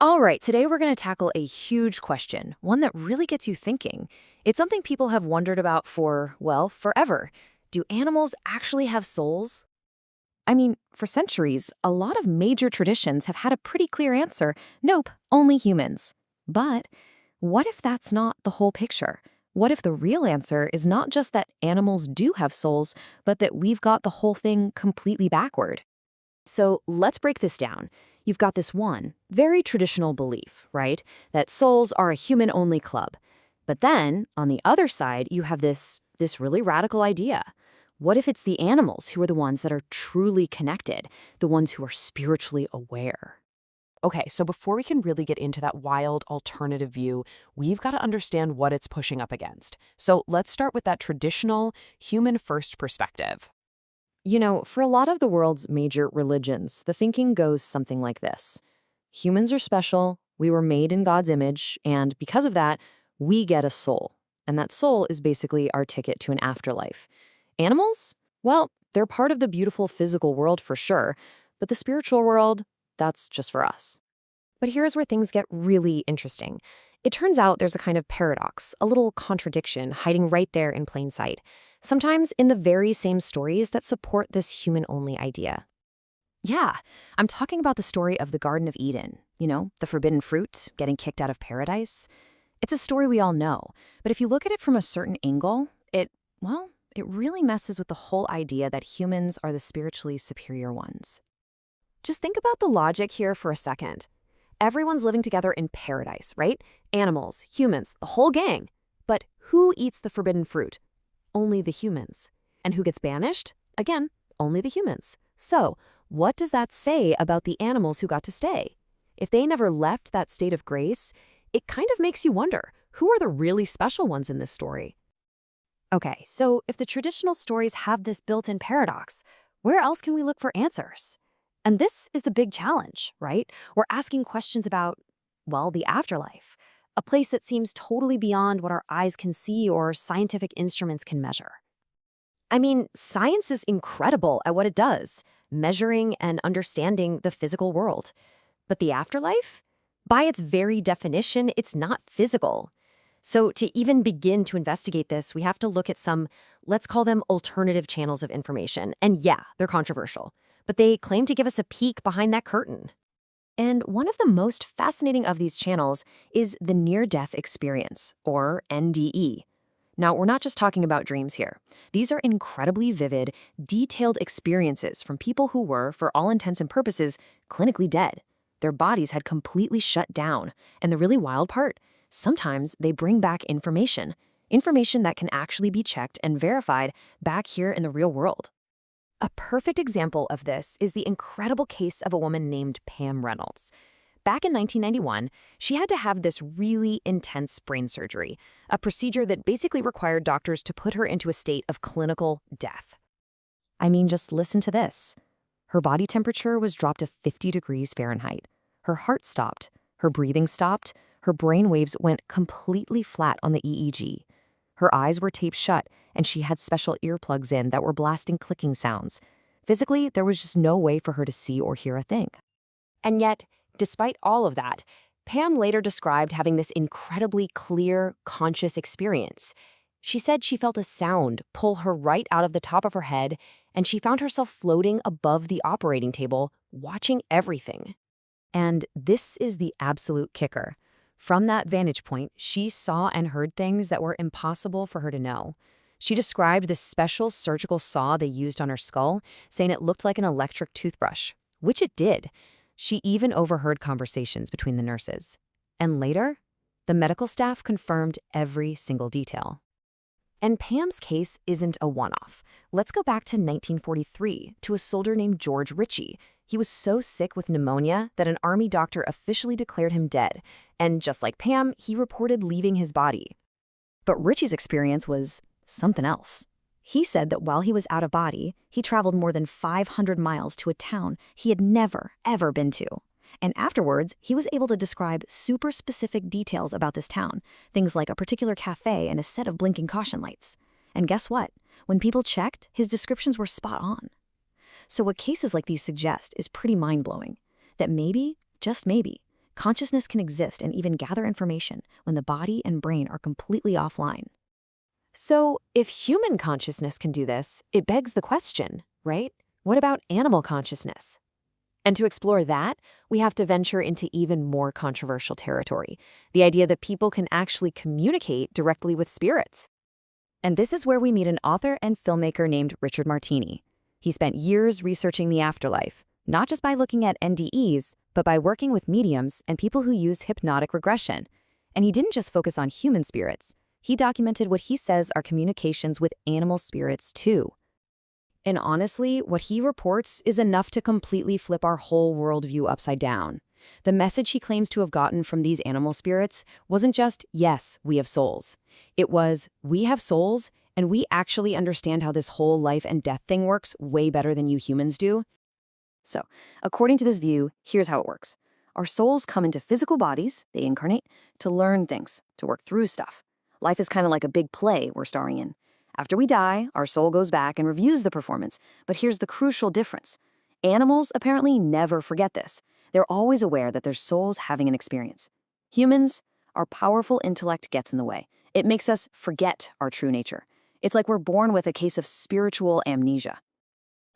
All right, today we're going to tackle a huge question, one that really gets you thinking. It's something people have wondered about for, well, forever. Do animals actually have souls? I mean, for centuries, a lot of major traditions have had a pretty clear answer. Nope, only humans. But what if that's not the whole picture? What if the real answer is not just that animals do have souls, but that we've got the whole thing completely backward? So let's break this down. You've got this one, very traditional belief, right? That souls are a human-only club. But then, on the other side, you have this really radical idea. What if it's the animals who are the ones that are truly connected, the ones who are spiritually aware? Okay, so before we can really get into that wild alternative view, we've got to understand what it's pushing up against. So let's start with that traditional human first perspective. You know, for a lot of the world's major religions, the thinking goes something like this. Humans are special, we were made in God's image, and because of that, we get a soul. And that soul is basically our ticket to an afterlife. Animals? Well, they're part of the beautiful physical world for sure, but the spiritual world, that's just for us. But here's where things get really interesting. It turns out there's a kind of paradox, a little contradiction hiding right there in plain sight, sometimes in the very same stories that support this human-only idea. Yeah, I'm talking about the story of the Garden of Eden, the forbidden fruit, getting kicked out of paradise. It's a story we all know, but if you look at it from a certain angle, it really messes with the whole idea that humans are the spiritually superior ones. Just think about the logic here for a second. Everyone's living together in paradise, right? Animals, humans, the whole gang. But who eats the forbidden fruit? Only the humans. And who gets banished? Again, only the humans. So, what does that say about the animals who got to stay? If they never left that state of grace, it kind of makes you wonder, who are the really special ones in this story? Okay, so if the traditional stories have this built-in paradox, where else can we look for answers? And this is the big challenge, right? We're asking questions about, well, the afterlife, a place that seems totally beyond what our eyes can see or scientific instruments can measure. I mean, science is incredible at what it does, measuring and understanding the physical world. But the afterlife? By its very definition, it's not physical. So to even begin to investigate this, we have to look at some, let's call them alternative channels of information. And yeah, they're controversial, but they claim to give us a peek behind that curtain. And one of the most fascinating of these channels is the near-death experience, or NDE. Now, we're not just talking about dreams here. These are incredibly vivid, detailed experiences from people who were, for all intents and purposes, clinically dead. Their bodies had completely shut down. And the really wild part? Sometimes they bring back information that can actually be checked and verified back here in the real world. A perfect example of this is the incredible case of a woman named Pam Reynolds. Back in 1991, she had to have this really intense brain surgery, a procedure that basically required doctors to put her into a state of clinical death. I mean, just listen to this. Her body temperature was dropped to 50 degrees Fahrenheit. Her heart stopped, her breathing stopped, her brain waves went completely flat on the EEG. Her eyes were taped shut, and she had special earplugs in that were blasting clicking sounds. Physically, there was just no way for her to see or hear a thing. And yet, despite all of that, Pam later described having this incredibly clear, conscious experience. She said she felt a sound pull her right out of the top of her head, and she found herself floating above the operating table, watching everything. And this is the absolute kicker. From that vantage point, she saw and heard things that were impossible for her to know. She described this special surgical saw they used on her skull, saying it looked like an electric toothbrush, which it did. She even overheard conversations between the nurses. And later, the medical staff confirmed every single detail. And Pam's case isn't a one-off. Let's go back to 1943 to a soldier named George Ritchie. He was so sick with pneumonia that an army doctor officially declared him dead. And just like Pam, he reported leaving his body. But Ritchie's experience was something else. He said that while he was out of body, he traveled more than 500 miles to a town he had never, ever been to. And afterwards, he was able to describe super specific details about this town, things like a particular cafe and a set of blinking caution lights. And guess what? When people checked, his descriptions were spot on. So what cases like these suggest is pretty mind-blowing, that maybe, just maybe, Consciousness can exist and even gather information when the body and brain are completely offline. So, if human consciousness can do this, it begs the question, right? What about animal consciousness? And to explore that, we have to venture into even more controversial territory, the idea that people can actually communicate directly with spirits. And this is where we meet an author and filmmaker named Richard Martini. He spent years researching the afterlife, not just by looking at NDEs, but by working with mediums and people who use hypnotic regression. And he didn't just focus on human spirits. He documented what he says are communications with animal spirits too. And honestly, what he reports is enough to completely flip our whole worldview upside down. The message he claims to have gotten from these animal spirits wasn't just, yes, we have souls. It was, we have souls, and we actually understand how this whole life and death thing works way better than you humans do. So, according to this view, here's how it works. Our souls come into physical bodies, they incarnate, to learn things, to work through stuff. Life is kind of like a big play we're starring in. After we die, our soul goes back and reviews the performance, but here's the crucial difference. Animals apparently never forget this. They're always aware that their soul's having an experience. Humans, our powerful intellect gets in the way. It makes us forget our true nature. It's like we're born with a case of spiritual amnesia.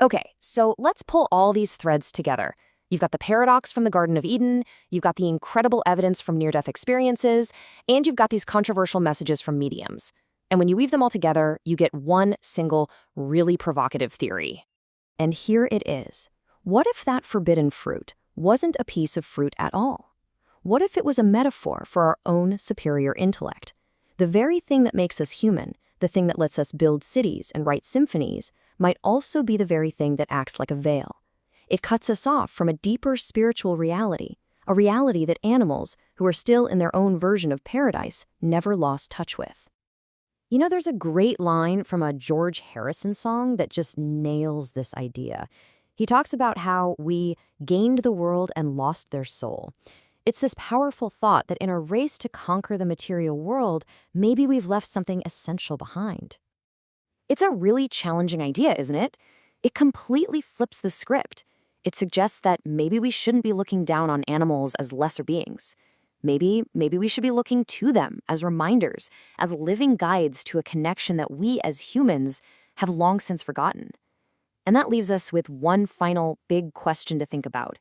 Okay, so let's pull all these threads together. You've got the paradox from the Garden of Eden, you've got the incredible evidence from near-death experiences, and you've got these controversial messages from mediums. And when you weave them all together, you get one single, really provocative theory. And here it is. What if that forbidden fruit wasn't a piece of fruit at all? What if it was a metaphor for our own superior intellect? The very thing that makes us human, the thing that lets us build cities and write symphonies, might also be the very thing that acts like a veil. It cuts us off from a deeper spiritual reality, a reality that animals, who are still in their own version of paradise, never lost touch with. You know, there's a great line from a George Harrison song that just nails this idea. He talks about how we gained the world and lost their soul. It's this powerful thought that in a race to conquer the material world, maybe we've left something essential behind. It's a really challenging idea, isn't it? It completely flips the script. It suggests that maybe we shouldn't be looking down on animals as lesser beings. Maybe we should be looking to them as reminders, as living guides to a connection that we as humans have long since forgotten. And that leaves us with one final big question to think about.